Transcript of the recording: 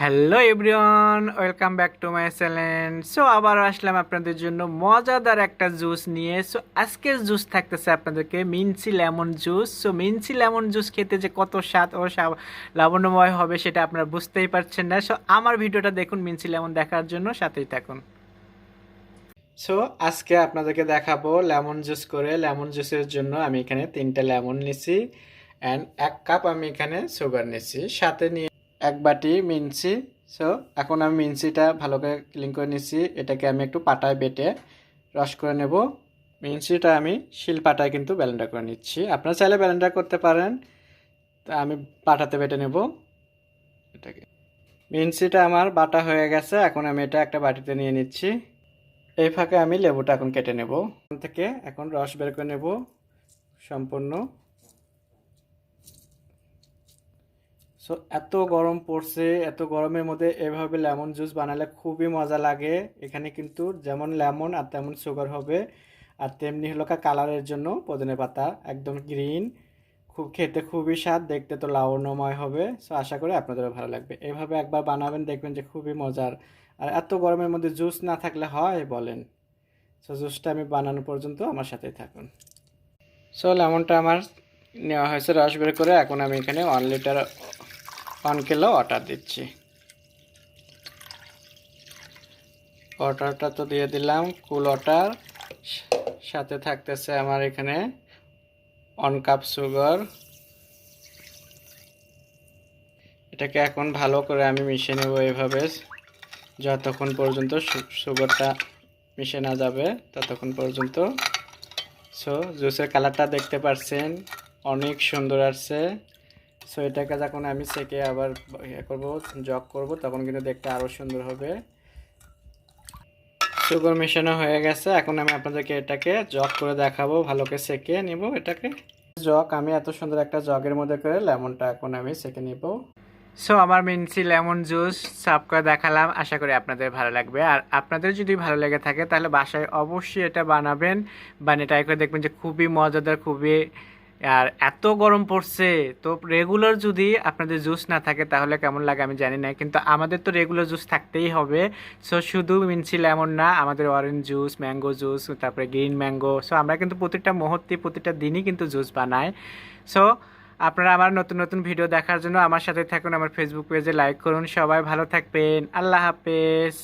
Hello everyone, welcome back to my channel. So আবার আসলাম আপনাদের জন্য মজাদার একটা জুস নিয়ে। সো আজকের জুস থাকতেছে আপনাদেরকে মিন্সি লেমন জুস। সো মিন্সি লেমন জুস খেতে যে কত স্বাদ ও লাবণ্যময় হবে সেটা আপনারা বুঝতেই পারছেন না। সো আমার ভিডিওটা দেখুন, মিন্সি লেমন দেখার জন্য সাথেই থাকুন। সো আজকে আপনাদেরকে দেখাবো লেমন জুস করে। লেমন জুসের জন্য আমি এখানে 3টা লেমন নিছি অ্যান্ড 1 কাপ আমি এখানে সুগার নিছি, সাথে নিয়ে 1 বাটি মিনছি। সো এখন আমি মিনছিটা ভালো করে ক্লিন করে নিছি, এটাকে আমি একটু পাটায় বেটে রস করে নেব। মিনছিটা আমি শিল পাটায় কিন্তু ব্লেন্ডার করে নিচ্ছি, আপনারা চাইলে ব্লেন্ডার করতে পারেন, তা আমি পাটাতে বেটে নেব এটাকে। মিনছিটা আমার বাটা হয়ে গেছে, এখন আমি এটা একটা বাটিতে নিয়ে নিচ্ছি। এই ফাঁকে আমি লেবুটা এখন কেটে নেব, এখান থেকে এখন রস বের করে নেব সম্পূর্ণ। সো এত গরম পড়ছে, এত গরমের মধ্যে এভাবে লেমন জুস বানালে খুবই মজা লাগে। এখানে কিন্তু যেমন লেমন আর তেমন সুগার হবে, আর তেমনি হলো কালারের জন্য পুদিনা পাতা একদম গ্রিন, খুব খেতে খুবই স্বাদ, দেখতে তো লাবণ্যময় হবে। সো আশা করি আপনাদেরও ভালো লাগবে, এভাবে একবার বানাবেন, দেখবেন যে খুবই মজার। আর এত গরমের মধ্যে জুস না থাকলে হয় বলেন? সো জুসটা আমি বানানো পর্যন্ত আমার সাথেই থাকুন। সো লেমনটা আমার নেওয়া হয়েছে রস বের করে, এখন আমি এখানে 1 লিটার 1 কিলো ওয়াটার দিচ্ছি। ওয়াটারটা তো দিয়ে দিলাম, কুল ওয়াটার। সাথে থাকতেছে আমার এখানে 1 কাপ সুগার। এটাকে এখন ভালো করে আমি মিশিয়ে নেব এইভাবে, যতক্ষণ পর্যন্ত সুগারটা মিশে না যাবে ততক্ষণ পর্যন্ত। সো জুসের কালারটা দেখতে পাচ্ছেন, অনেক সুন্দর আসছে। সো এটাকে যখন আমি সেকে আবার ইয়ে করবো, জগ করব, তখন কিন্তু দেখতে আরও সুন্দর হবে। সুগার মেশানো হয়ে গেছে, এখন আমি আপনাদেরকে এটাকে জগ করে দেখাবো, ভালো করে সেকে নিব এটাকে। জগ আমি এত সুন্দর একটা জগের মধ্যে করে লেমনটা এখন আমি সেকে নিব। সো আমার মিনসি লেমন জুস সার্ভ করে দেখালাম, আশা করি আপনাদের ভালো লাগবে। আর আপনাদের যদি ভালো লেগে থাকে তাহলে বাসায় অবশ্যই এটা বানাবেন, বানিয়ে ট্রাই করে দেখবেন যে খুবই মজাদার, খুবই। আর এত গরম পড়ছে, তো রেগুলার যদি আপনাদের জুস না থাকে তাহলে কেমন লাগে আমি জানি না, কিন্তু আমাদের তো রেগুলার জুস থাকতেই হবে। সো শুধু মিনসি লেমন না, আমাদের অরেঞ্জ জুস, ম্যাঙ্গো জুস, তারপরে গ্রিন ম্যাঙ্গো। সো আমরা কিন্তু প্রতিটা মুহূর্তে প্রতিটা দিনই কিন্তু জুস বানাই। সো আপনারা আমার নতুন নতুন ভিডিও দেখার জন্য আমার সাথে থাকুন, আমার ফেসবুক পেজে লাইক করুন। সবাই ভালো থাকবেন, আল্লাহ হাফেজ।